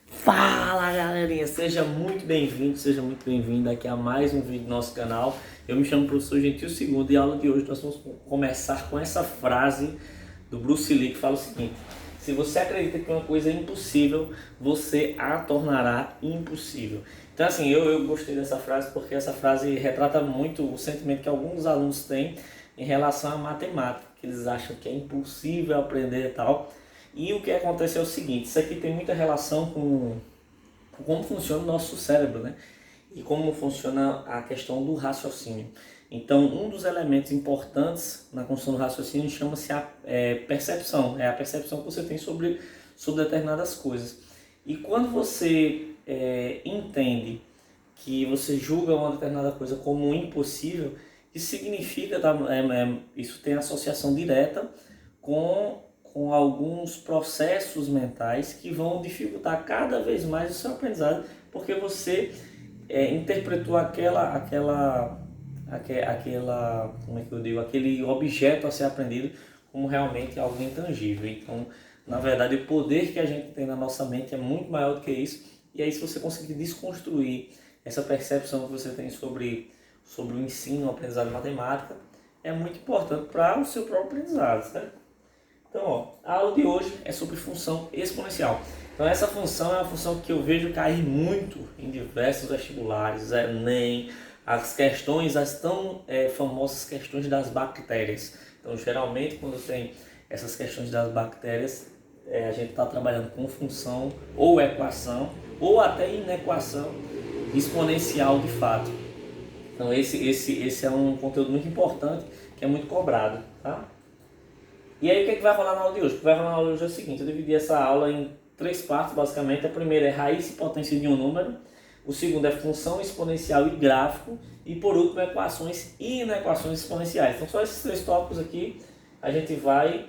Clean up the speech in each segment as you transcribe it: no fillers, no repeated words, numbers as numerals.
Fala galerinha, seja muito bem-vindo aqui a mais um vídeo do nosso canal. Eu me chamo Professor Gentil Segundo e a aula de hoje nós vamos começar com essa frase do Bruce Lee que fala o seguinte: se você acredita que uma coisa é impossível, você a tornará impossível. Então assim, eu gostei dessa frase porque essa frase retrata muito o sentimento que alguns alunos têm em relação à matemática, que eles acham que é impossível aprender e tal. E o que acontece é o seguinte, isso aqui tem muita relação com como funciona o nosso cérebro, né? E como funciona a questão do raciocínio. Então, um dos elementos importantes na construção do raciocínio chama-se a percepção. É a percepção que você tem sobre determinadas coisas. E quando você entende que você julga uma determinada coisa como impossível, isso significa, isso tem associação direta com alguns processos mentais que vão dificultar cada vez mais o seu aprendizado, porque você interpretou como é que eu digo, aquele objeto a ser aprendido como realmente algo intangível. Então, na verdade, o poder que a gente tem na nossa mente é muito maior do que isso. E aí, se você conseguir desconstruir essa percepção que você tem sobre o ensino, o aprendizado de matemática, é muito importante para o seu próprio aprendizado, certo? Então, ó, a aula de hoje é sobre função exponencial. Então, essa função é uma função que eu vejo cair muito em diversos vestibulares, Enem, as questões, as tão famosas questões das bactérias. Então, geralmente, quando tem essas questões das bactérias, a gente está trabalhando com função ou equação, ou até inequação exponencial de fato. Então, esse é um conteúdo muito importante, que é muito cobrado, tá? E aí o que vai rolar na aula de hoje? O que vai rolar na aula de hoje é o seguinte: eu dividi essa aula em três partes basicamente. A primeira é raiz e potência de um número, o segundo é função exponencial e gráfico, e por último equações e inequações exponenciais. Então só esses três tópicos aqui a gente vai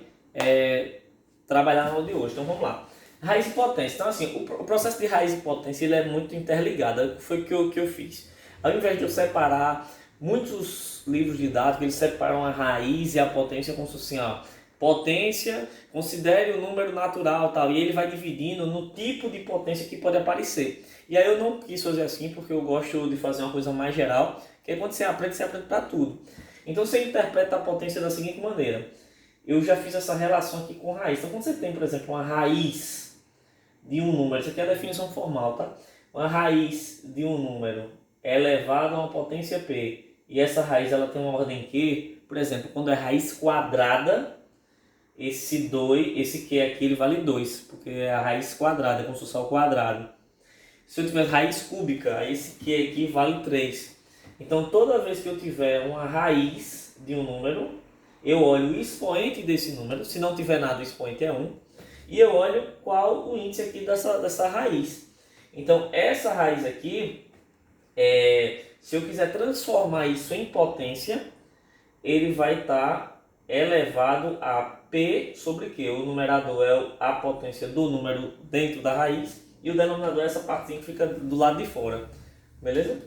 trabalhar na aula de hoje. Então vamos lá. Raiz e potência. Então assim, o processo de raiz e potência ele é muito interligado. Foi o que eu fiz. Ao invés de eu separar muitos livros didáticos, eles separam a raiz e a potência como se fosse assim, ó, potência, considere o número natural, tal, e ele vai dividindo no tipo de potência que pode aparecer. E aí eu não quis fazer assim porque eu gosto de fazer uma coisa mais geral, que é quando você aprende para tudo. Então você interpreta a potência da seguinte maneira: eu já fiz essa relação aqui com raiz. Então quando você tem, por exemplo, uma raiz de um número, isso aqui é a definição formal, tá? Uma raiz de um número é elevado a uma potência p, e essa raiz ela tem uma ordem q, por exemplo, quando é raiz quadrada, esse q aqui ele vale 2, porque é a raiz quadrada, é como se fosse ao quadrado. Se eu tiver raiz cúbica, aí esse q aqui vale 3. Então toda vez que eu tiver uma raiz de um número, eu olho o expoente desse número, se não tiver nada o expoente é 1, e eu olho qual o índice aqui dessa raiz. Então essa raiz aqui, se eu quiser transformar isso em potência, ele vai estar elevado a P sobre Q. O numerador é a potência do número dentro da raiz e o denominador é essa partezinha que fica do lado de fora. Beleza?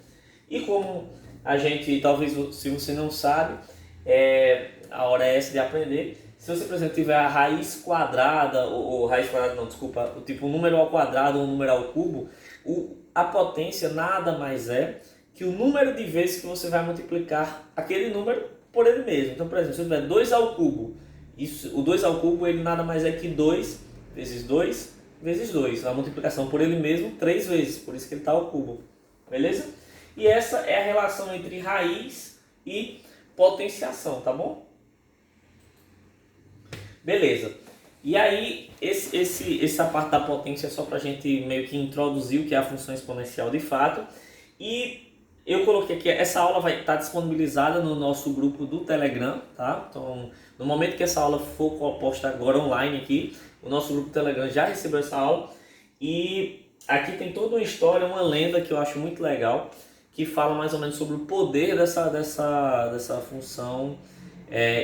E como a gente, talvez se você não sabe, a hora é essa de aprender. Se você, por exemplo, tiver a raiz quadrada, ou raiz quadrada não, desculpa, o tipo número ao quadrado ou número ao cubo, a potência nada mais é que o número de vezes que você vai multiplicar aquele número por ele mesmo. Então, por exemplo, se eu tiver 2 ao cubo, o 2 ao cubo ele nada mais é que 2 vezes 2 vezes 2. A multiplicação por ele mesmo 3 vezes, por isso que ele está ao cubo. Beleza? E essa é a relação entre raiz e potenciação, tá bom? Beleza. E aí, essa parte da potência é só para a gente meio que introduzir o que é a função exponencial de fato. E eu coloquei aqui, essa aula vai estar disponibilizada no nosso grupo do Telegram, tá? Então, no momento que essa aula for posta agora online aqui, o nosso grupo do Telegram já recebeu essa aula. E aqui tem toda uma história, uma lenda que eu acho muito legal, que fala mais ou menos sobre o poder dessa função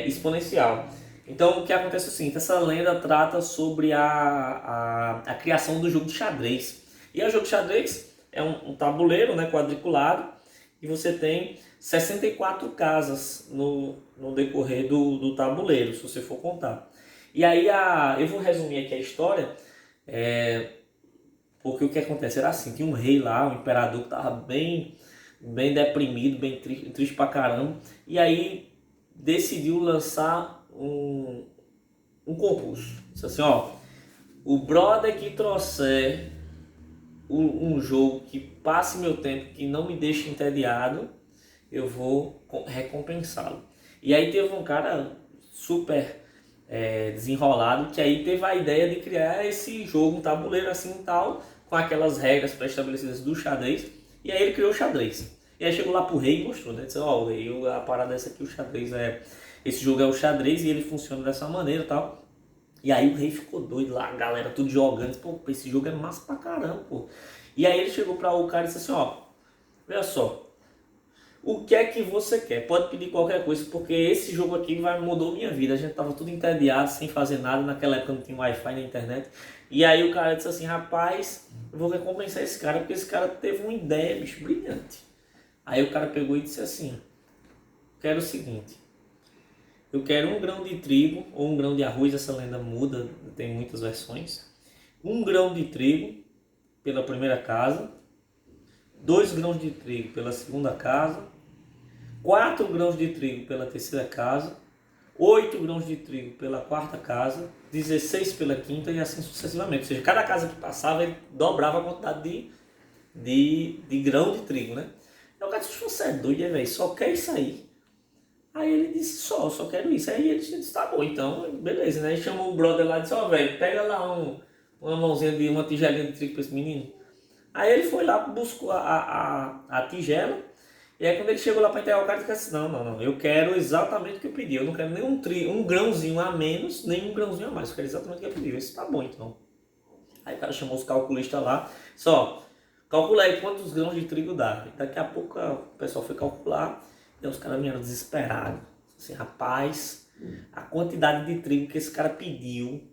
exponencial. Então, o que acontece é o seguinte: essa lenda trata sobre a criação do jogo de xadrez. E o jogo de xadrez é um tabuleiro, né, quadriculado, e você tem 64 casas no decorrer do tabuleiro, se você for contar. E aí, eu vou resumir aqui a história. Porque o que acontece era assim, tinha um rei lá, um imperador que estava bem deprimido, bem triste, triste pra caramba, e aí decidiu lançar um concurso. Disse assim, ó, o brother que trouxer um jogo que passe meu tempo, que não me deixe entediado, eu vou recompensá-lo. E aí teve um cara super desenrolado que aí teve a ideia de criar esse jogo, um tabuleiro assim e tal, com aquelas regras pré-estabelecidas do xadrez. E aí ele criou o xadrez. E aí chegou lá pro rei e mostrou, né? Disse, ó, o rei, a parada é essa aqui, o xadrez é... Esse jogo é o xadrez e ele funciona dessa maneira e tal. E aí o rei ficou doido lá, a galera tudo jogando. Disse, pô, esse jogo é massa pra caramba, pô. E aí ele chegou para o cara e disse assim, ó, olha só, o que é que você quer? Pode pedir qualquer coisa, porque esse jogo aqui mudou minha vida. A gente tava tudo entediado, sem fazer nada. Naquela época não tinha Wi-Fi na internet. E aí o cara disse assim, rapaz, eu vou recompensar esse cara, porque esse cara teve uma ideia, bicho, brilhante. Aí o cara pegou e disse assim, quero o seguinte, eu quero 1 grão de trigo, ou 1 grão de arroz, essa lenda muda, tem muitas versões. 1 grão de trigo pela primeira casa, 2 grãos de trigo pela segunda casa, 4 grãos de trigo pela terceira casa, 8 grãos de trigo pela quarta casa, 16 pela quinta e assim sucessivamente. Ou seja, cada casa que passava ele dobrava a quantidade de grão de trigo, né? Aí o cara disse, você é doido, velho, só quer isso aí. Aí ele disse, só quero isso. Aí ele disse, tá bom, então, beleza, né? Aí chamou o brother lá e disse, ó, velho, pega lá uma mãozinha de uma tigelinha de trigo pra esse menino. Aí ele foi lá, buscou a tigela, e aí quando ele chegou lá para entregar o cara, ele disse assim, não, eu quero exatamente o que eu pedi, eu não quero nem um grãozinho a menos, nem um grãozinho a mais, eu quero exatamente o que eu pedi. Eu disse, tá bom então. Aí o cara chamou os calculistas lá, só, calcula aí quantos grãos de trigo dá. E daqui a pouco o pessoal foi calcular, e os caras vieram desesperados, assim, rapaz, a quantidade de trigo que esse cara pediu,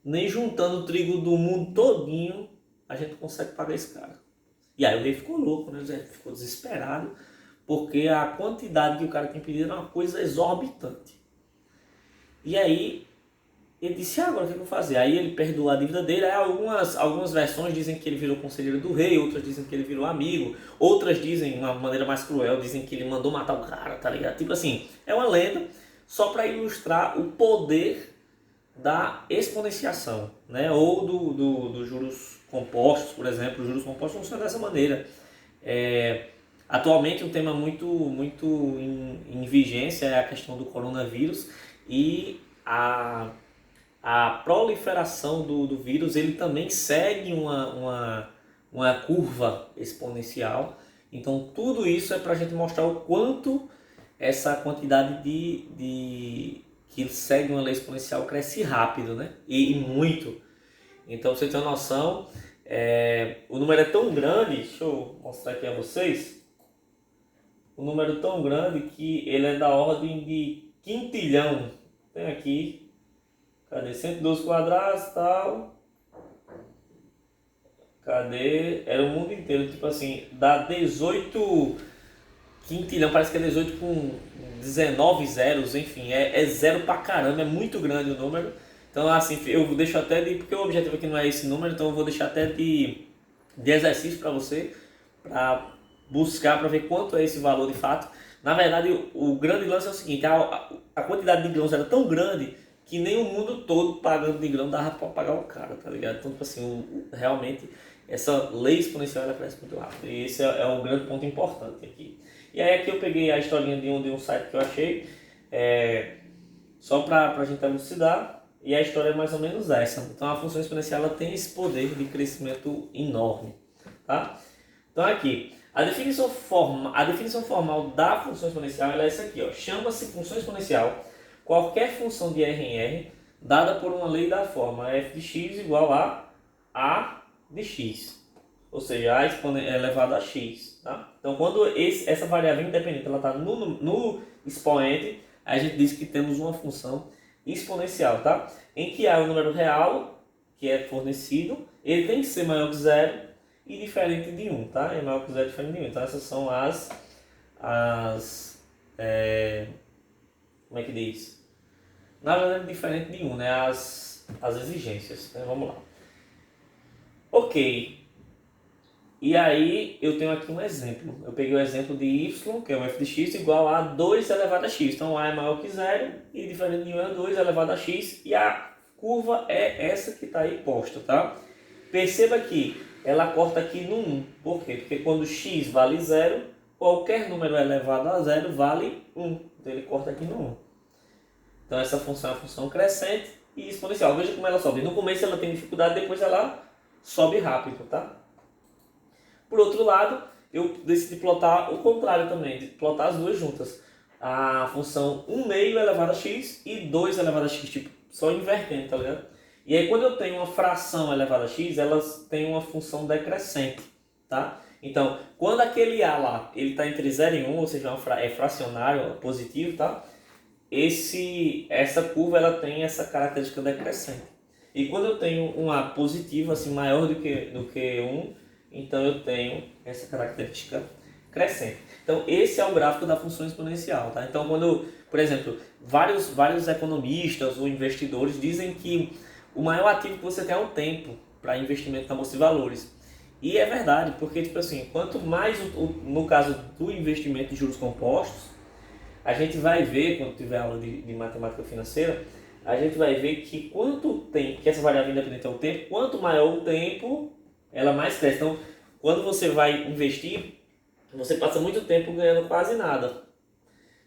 nem juntando o trigo do mundo todinho, a gente consegue pagar esse cara. E aí o rei ficou louco, né? Ele ficou desesperado, porque a quantidade que o cara tinha pedido era uma coisa exorbitante. E aí ele disse, agora o que eu vou fazer? Aí ele perdoou a dívida dele. Aí algumas versões dizem que ele virou conselheiro do rei, outras dizem que ele virou amigo, outras dizem, de uma maneira mais cruel, dizem que ele mandou matar o cara, tá ligado? Tipo assim, é uma lenda só para ilustrar o poder da exponenciação, né? Ou dos juros compostos, por exemplo. Os juros compostos funcionam dessa maneira. Atualmente um tema muito em vigência é a questão do coronavírus e a proliferação do vírus, ele também segue uma curva exponencial. Então tudo isso é para a gente mostrar o quanto essa quantidade que segue uma lei exponencial cresce rápido, né? E muito. Então, você tem uma noção, o número é tão grande, deixa eu mostrar aqui a vocês, o número é tão grande que ele é da ordem de quintilhão. Tem aqui, cadê? 112 quadrados e tal. Cadê? Era o mundo inteiro, tipo assim, dá 18 quintilhão, parece que é 18 com 19 zeros, enfim, é zero pra caramba, é muito grande o número. Então, assim, eu deixo até de, porque o objetivo aqui não é esse número, então eu vou deixar até de exercício para você, para buscar, para ver quanto é esse valor de fato. Na verdade, o grande lance é o seguinte, a quantidade de grãos era tão grande que nem o mundo todo pagando de grão dava para pagar o cara, tá ligado? Então, tipo assim, realmente, essa lei exponencial ela cresce muito rápido. E esse é um grande ponto importante aqui. E aí aqui eu peguei a historinha de um site que eu achei, só para a gente elucidar, e a história é mais ou menos essa. Então a função exponencial ela tem esse poder de crescimento enorme. Tá? Então aqui, a definição formal da função exponencial ela é essa aqui. Chama-se função exponencial qualquer função de R em R dada por uma lei da forma f de x igual a de x. Ou seja, a elevado a x. Tá? Então, quando essa variável independente está no expoente, a gente diz que temos uma função exponencial. Tá? Em que A é o número real, que é fornecido, ele tem que ser maior que zero e diferente de 1. Tá? É maior que zero e diferente de 1. Então, essas são como é que diz? Na verdade, diferente de 1, né? As exigências. Então, vamos lá. Ok. E aí eu tenho aqui um exemplo. Eu peguei o exemplo de y, que é um f de x, igual a 2 elevado a x. Então a é maior que zero e diferente de 1 é 2 elevado a x. E a curva é essa que está aí posta, tá? Perceba que ela corta aqui no 1. Por quê? Porque quando x vale zero, qualquer número elevado a zero vale 1. Então ele corta aqui no 1. Então essa função é uma função crescente e exponencial. Veja como ela sobe. No começo ela tem dificuldade, depois ela sobe rápido, tá? Por outro lado, eu decidi plotar o contrário também, de plotar as duas juntas. A função 1 meio elevado a x e 2 elevado a x, tipo, só invertendo, tá ligado? E aí quando eu tenho uma fração elevada a x, elas têm uma função decrescente, tá? Então, quando aquele a lá, ele está entre 0 e 1, ou seja, é fracionário, positivo, tá? Essa curva ela tem essa característica decrescente. E quando eu tenho um a positivo, assim, maior do que 1, então eu tenho essa característica crescente. Então esse é o gráfico da função exponencial, tá? Então quando, por exemplo, vários economistas ou investidores dizem que o maior ativo que você tem é o tempo para investimento na bolsa de valores. E é verdade, porque tipo assim, quanto mais no caso do investimento em juros compostos, a gente vai ver, quando tiver aula de matemática financeira, a gente vai ver que quanto tempo, que essa variável independente é o tempo, quanto maior o tempo, ela mais cresce. Então, quando você vai investir, você passa muito tempo ganhando quase nada.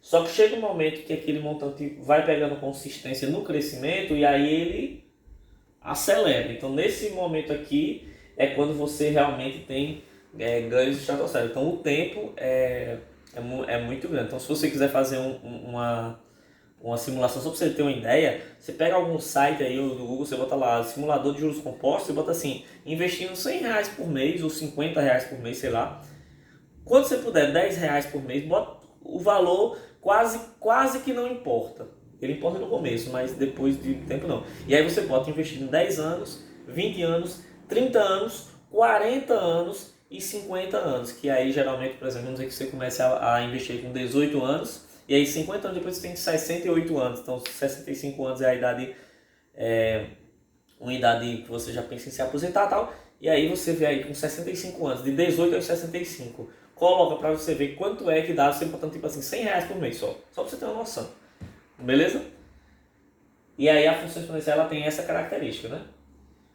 Só que chega um momento que aquele montante vai pegando consistência no crescimento e aí ele acelera. Então, nesse momento aqui, é quando você realmente tem ganhos estratosféricos. Então, o tempo é muito grande. Então, se você quiser fazer uma simulação, só para você ter uma ideia, você pega algum site aí do Google, você bota lá simulador de juros compostos, você bota assim, investindo R$100 por mês ou R$50 por mês, sei lá. Quando você puder, R$10 por mês, bota o valor quase que não importa. Ele importa no começo, mas depois de tempo não. E aí você bota investindo 10 anos, 20 anos, 30 anos, 40 anos e 50 anos. Que aí geralmente, por exemplo, vamos dizer que você comece a investir com 18 anos, e aí 50 anos depois você tem 68 anos. Então 65 anos é a idade, uma idade que você já pensa em se aposentar e tal. E aí você vê aí com 65 anos, de 18 aos 65. Coloca para você ver quanto é que dá, você botando tipo assim, R$100 por mês só. Só para você ter uma noção. Beleza? E aí a função exponencial ela tem essa característica, né?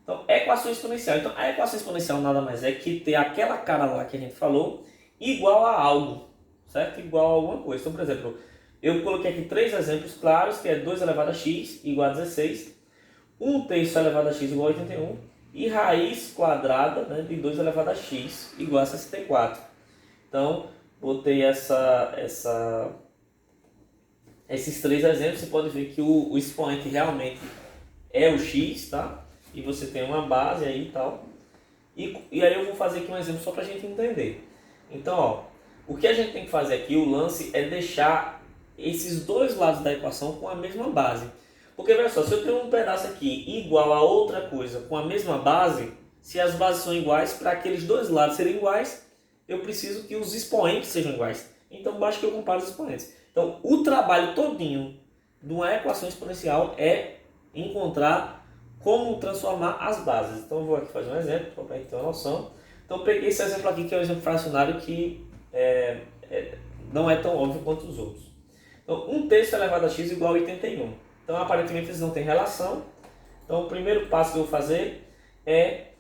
Então, equação exponencial. Então, a equação exponencial nada mais é que ter aquela cara lá que a gente falou igual a algo, certo? Igual a alguma coisa. Então, por exemplo, eu coloquei aqui 3 exemplos claros, que é 2 elevado a x igual a 16, 1 terço elevado a x igual a 81 e raiz quadrada, né, de 2 elevado a x igual a 64. Então, botei esses 3 exemplos, você pode ver que o expoente realmente é o x, tá? E você tem uma base aí e tal. E aí eu vou fazer aqui um exemplo só para a gente entender. Então, ó, o que a gente tem que fazer aqui, o lance é deixar esses dois lados da equação com a mesma base. Porque, veja só, se eu tenho um pedaço aqui igual a outra coisa com a mesma base, se as bases são iguais, para aqueles dois lados serem iguais, eu preciso que os expoentes sejam iguais. Então, basta que eu compare os expoentes. Então, o trabalho todinho de uma equação exponencial é encontrar como transformar as bases. Então, eu vou aqui fazer um exemplo, para a gente ter uma noção. Então, eu peguei esse exemplo aqui, que é um exemplo fracionário que não é tão óbvio quanto os outros. Então, 1 terço elevado a x igual a 81. Então, aparentemente, eles não têm relação. Então, o primeiro passo que eu vou fazer é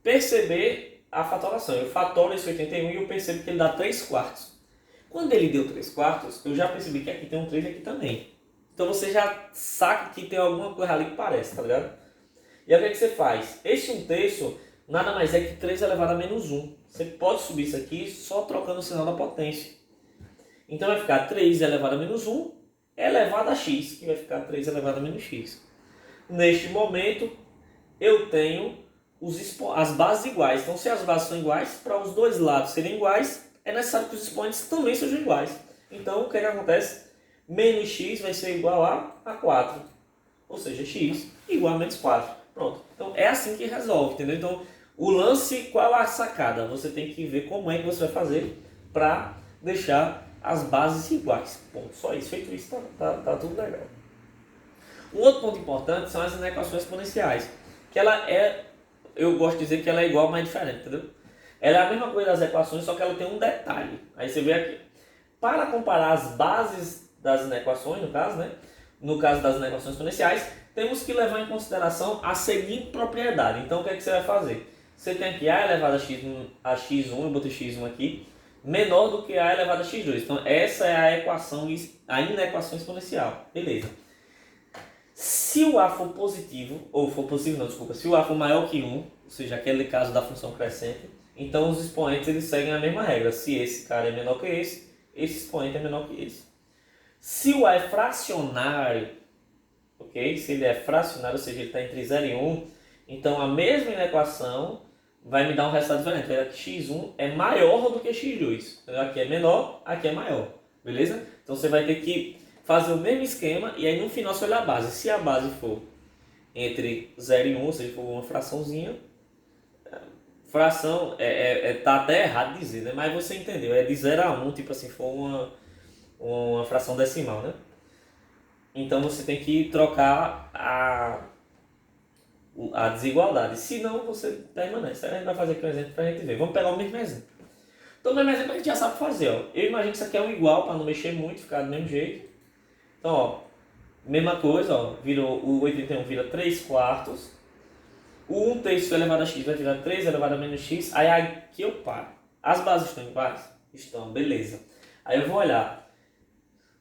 perceber a fatoração. Eu fatoro esse 81 e eu percebo que ele dá 3 quartos. Quando ele deu 3 quartos, eu já percebi que aqui tem um 3 e aqui também. Então, você já saca que tem alguma coisa ali que parece, tá ligado? E aí o que você faz? Esse 1 terço nada mais é que 3 elevado a menos 1. Você pode subir isso aqui só trocando o sinal da potência. Então vai ficar 3 elevado a menos 1 elevado a x, que vai ficar 3 elevado a menos x. Neste momento, eu tenho as bases iguais. Então, se as bases são iguais, para os dois lados serem iguais, é necessário que os expoentes também sejam iguais. Então, o que acontece? Menos x vai ser igual a 4. Ou seja, x igual a menos 4. Pronto. Então, é assim que resolve, entendeu? Então, o lance, qual é a sacada? Você tem que ver como é que você vai fazer para deixar as bases iguais. Ponto. Só isso. Feito isso, tá tudo legal. Um outro ponto importante são as inequações exponenciais. Que ela eu gosto de dizer que ela é igual, mas diferente, entendeu? Ela é a mesma coisa das equações, só que ela tem um detalhe. Aí você vê aqui. Para comparar as bases das inequações, no caso, né? No caso das inequações exponenciais, temos que levar em consideração a seguinte propriedade. Então, o que é que você vai fazer? Você tem aqui a elevado a x1, eu botei x1 aqui, menor do que a elevado a x2. Então, essa é a equação, a inequação exponencial. Beleza. Se o a for positivo, ou for positivo não, desculpa, se o a for maior que 1, ou seja, aquele caso da função crescente, então os expoentes eles seguem a mesma regra. Se esse cara é menor que esse expoente é menor que esse. Se o a é fracionário, ok? Se ele é fracionário, ou seja, ele está entre 0 e 1, então a mesma inequação vai me dar um resultado diferente. Vai dar que x1 é maior do que x2. Aqui é menor, aqui é maior. Beleza? Então você vai ter que fazer o mesmo esquema e aí no final você olha a base. Se a base for entre 0 e 1, ou seja, for uma fraçãozinha, fração tá até errado dizer, né? Mas você entendeu, é de 0 a 1, tipo assim, for uma fração decimal, né? Então você tem que trocar a desigualdade, senão você permanece. Aí a gente vai fazer aqui um exemplo pra gente ver. Vamos pegar o mesmo exemplo. Então o mesmo exemplo a gente já sabe fazer, ó. Eu imagino que isso aqui é um igual, para não mexer muito, ficar do mesmo jeito. Então, ó, mesma coisa, ó, virou, o 81 vira 3 quartos. O 1 terço elevado a x vai virar 3 elevado a menos x. Aí aqui eu paro. As bases estão iguais? Estão, beleza. Aí eu vou olhar.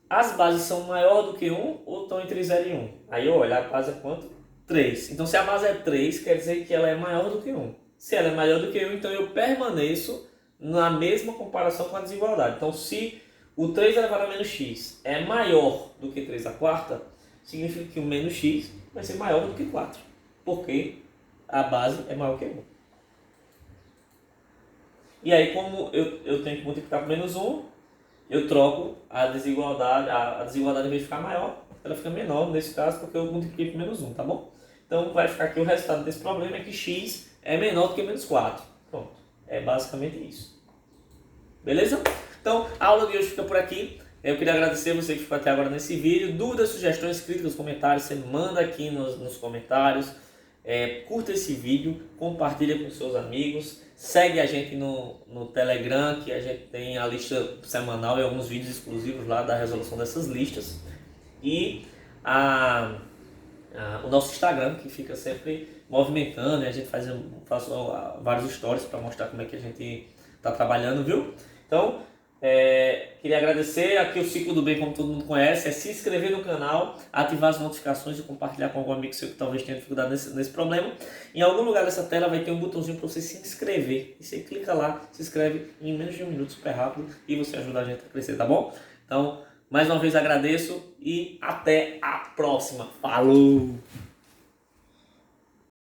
As bases são maior do que 1 ou estão entre 0 e 1? Aí eu olho, a base é quanto? 3. Então se a base é 3, quer dizer que ela é maior do que 1. Se ela é maior do que 1, então eu permaneço na mesma comparação com a desigualdade. Então se o 3 elevado a menos x é maior do que 3 a quarta, significa que o menos x vai ser maior do que 4. Porque a base é maior que 1. E aí, como eu tenho que multiplicar por menos 1, eu troco a desigualdade, a desigualdade, em vez de ficar maior, ela fica menor nesse caso, porque eu multipliquei por menos 1, tá bom? Então vai ficar aqui o resultado desse problema é que x é menor do que menos 4. Pronto, é basicamente isso. Beleza? Então, a aula de hoje fica por aqui. Eu queria agradecer você que ficou até agora nesse vídeo. Dúvidas, sugestões, críticas, comentários, você manda aqui nos comentários. Curta esse vídeo, compartilha com seus amigos, segue a gente no Telegram, que a gente tem a lista semanal e alguns vídeos exclusivos lá da resolução dessas listas. E o nosso Instagram, que fica sempre movimentando, e a gente faz vários stories para mostrar como é que a gente está trabalhando, viu? Então, queria agradecer. Aqui o Ciclo do Bem, como todo mundo conhece, é se inscrever no canal, ativar as notificações e compartilhar com algum amigo seu que talvez tenha dificuldade nesse problema. Em algum lugar dessa tela vai ter um botãozinho para você se inscrever. E você clica lá, se inscreve em menos de um minuto, super rápido, e você ajuda a gente a crescer, tá bom? Então, mais uma vez agradeço e até a próxima. Falou!